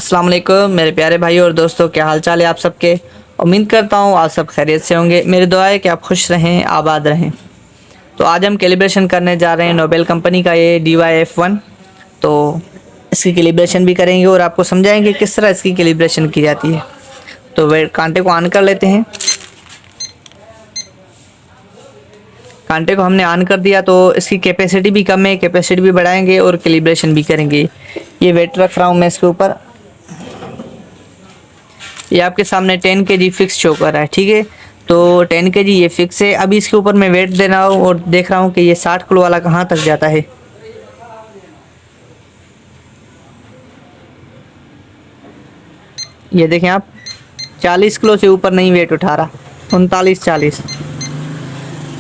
अस्सलाम वालेकुम मेरे प्यारे भाई और दोस्तों, क्या हाल चाल है आप सबके। उम्मीद करता हूँ आप सब खैरियत से होंगे। मेरी दुआ है कि आप खुश रहें, आबाद रहें। तो आज हम कैलिब्रेशन करने जा रहे हैं नोबेल कंपनी का ये DY-F1। तो इसकी कैलिब्रेशन भी करेंगे और आपको समझाएंगे किस तरह इसकी कैलिब्रेशन की जाती है। तो वे कांटे को ऑन कर लेते हैं। कांटे को हमने ऑन कर दिया तो इसकी कैपेसिटी भी कम है, कैपेसिटी भी बढ़ाएंगे और कैलिब्रेशन भी करेंगे। ये वेट रख रहा हूँ मैं इसके ऊपर। ये आपके सामने 10 kg फिक्स शो कर रहा है, ठीक है। तो 10 kg ये फिक्स है। अभी इसके ऊपर मैं वेट दे रहा हूँ और देख रहा हूँ कि ये 60 किलो वाला कहाँ तक जाता है। ये देखें आप, 40 किलो से ऊपर नहीं वेट उठा रहा, 39-40।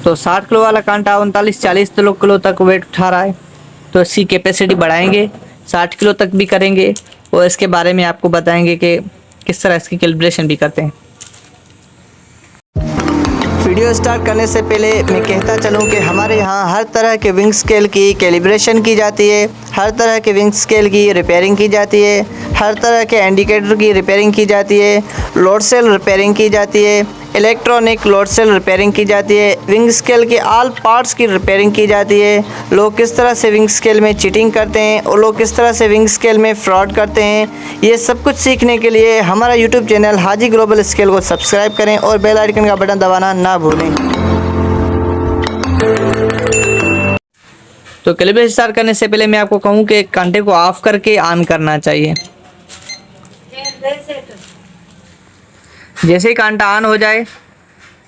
तो 60 किलो वाला कांटा 39-40 किलो तक वेट उठा रहा है। तो इसकी कैपेसिटी बढ़ाएंगे, 60 किलो तक भी करेंगे और इसके बारे में आपको बताएंगे कि किस तरह इसकी कैलिब्रेशन भी करते हैं। वीडियो स्टार्ट करने से पहले मैं कहता चलूं कि हमारे यहाँ हर तरह के विंग स्केल की कैलिब्रेशन की जाती है, हर तरह के विंग स्केल की रिपेयरिंग की जाती है, हर तरह के इंडिकेटर की रिपेयरिंग की जाती है, लोड सेल रिपेयरिंग की जाती है, इलेक्ट्रॉनिक लोड सेल रिपेयरिंग की जाती है, विंग स्केल के ऑल पार्ट्स की रिपेयरिंग की जाती है। लोग किस तरह से विंग स्केल में चीटिंग करते हैं और लोग किस तरह से विंग स्केल में फ्रॉड करते हैं, ये सब कुछ सीखने के लिए हमारा यूट्यूब चैनल हाजी ग्लोबल स्केल को सब्सक्राइब करें और बेल आइकन का बटन दबाना ना भूलें। तो कैलिब्रेशन स्टार्ट करने से पहले मैं आपको कहूँ कि कांटे को ऑफ करके ऑन करना चाहिए। जैसे ही कांटा ऑन हो जाए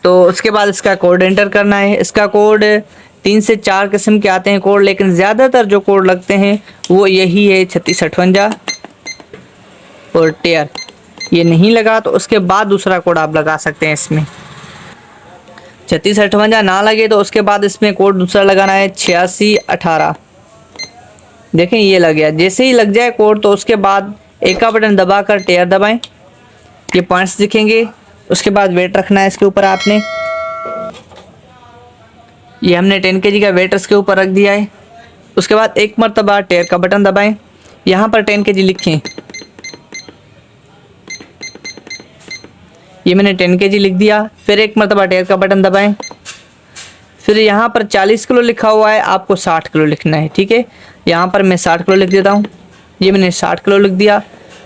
तो उसके बाद इसका कोड एंटर करना है। इसका कोड 3 से 4 किस्म के आते हैं कोड, लेकिन ज़्यादातर जो कोड लगते हैं वो यही है 3658 और टेयर। ये नहीं लगा तो उसके बाद दूसरा कोड आप लगा सकते हैं। इसमें 3658 ना लगे तो उसके बाद इसमें कोड दूसरा लगाना है 8618। देखें ये लग गया। जैसे ही लग जाए कोड तो उसके बाद एक का बटन दबाकर टेयर दबाएं, ये पॉइंट्स दिखेंगे। उसके बाद वेट रखना है इसके ऊपर आपने। ये हमने 10 kg का वेट इसके ऊपर रख दिया है। उसके बाद एक मरतबा टेयर का बटन दबाएं, यहाँ पर 10 kg लिखें। ये मैंने 10 kg लिख दिया। फिर एक मरतबा टेयर का बटन दबाएं। फिर यहाँ पर 40 किलो लिखा हुआ है, आपको 60 किलो लिखना है, ठीक है। यहाँ पर मैं 60 किलो लिख देता हूँ। ये मैंने 60 किलो लिख दिया।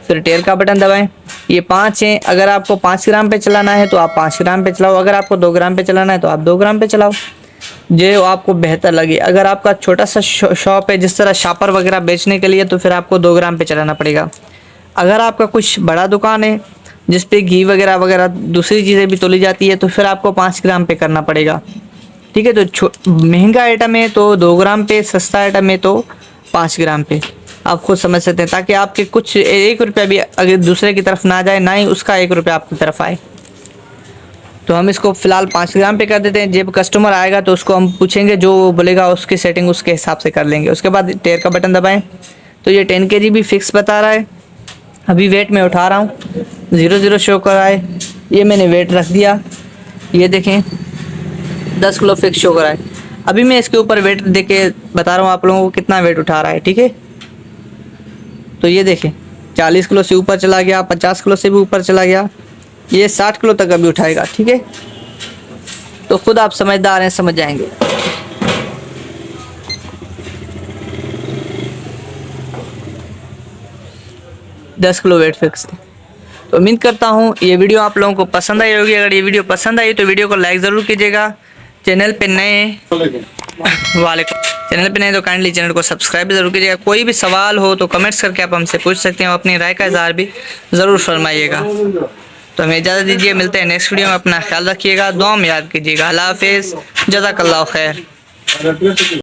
फिर टेयर का बटन दबाएं। ये 5 हैं। अगर आपको 5 ग्राम पे चलाना है तो आप 5 ग्राम पे चलाओ, अगर आपको 2 ग्राम पे चलाना है तो आप 2 ग्राम पे चलाओ, जो आपको बेहतर लगे। अगर आपका छोटा सा शॉप है जिस तरह शापर वगैरह बेचने के लिए, तो फिर आपको 2 ग्राम पे चलाना पड़ेगा। अगर आपका कुछ बड़ा दुकान है जिस पे घी वगैरह वगैरह दूसरी चीज़ें भी तोली जाती है, तो फिर आपको 5 ग्राम पे करना पड़ेगा, ठीक है। तो महंगा आइटम है तो 2 ग्राम पे, सस्ता आइटम है तो 5 ग्राम पे। आप खुद समझ सकते हैं, ताकि आपके कुछ 1 रुपया भी अगर दूसरे की तरफ ना जाए, ना ही उसका 1 रुपया आपकी तरफ आए। तो हम इसको फ़िलहाल 5 ग्राम पे कर देते हैं। जब कस्टमर आएगा तो उसको हम पूछेंगे, जो बोलेगा उसकी सेटिंग उसके हिसाब से कर लेंगे। उसके बाद टेयर का बटन दबाएं। तो ये 10 kg भी फिक्स बता रहा है। अभी वेट मैं उठा रहा हूँ, 00 शो कर रहा है। ये मैंने वेट रख दिया। ये देखें 10 किलो फिक्स शो कर रहा है। अभी मैं इसके ऊपर वेट दे के बता रहा हूँ आप लोगों को कितना वेट उठा रहा है, ठीक है। तो ये देखें 40 किलो से ऊपर चला गया, 50 किलो से भी ऊपर चला गया, ये 60 किलो तक अभी उठाएगा, ठीक है। तो खुद आप समझदार हैं, समझ जाएंगे। दस किलो वेट फिक्स है। तो उम्मीद करता हूँ ये वीडियो आप लोगों को पसंद आई होगी। अगर ये वीडियो पसंद आई तो वीडियो को लाइक ज़रूर कीजिएगा। चैनल पे नए चैनल पे नए तो काइंडली चैनल को सब्सक्राइब ज़रूर कीजिएगा। कोई भी सवाल हो तो कमेंट्स करके आप हमसे पूछ सकते हैं, अपनी राय का इज़हार भी ज़रूर फरमाइएगा। तो हमें इजाज़त दीजिए, मिलते हैं नेक्स्ट वीडियो में। अपना ख्याल रखिएगा, दुआ में याद कीजिएगा। अल्लाह हाफिज़, जज़ाकल्लाह खैर।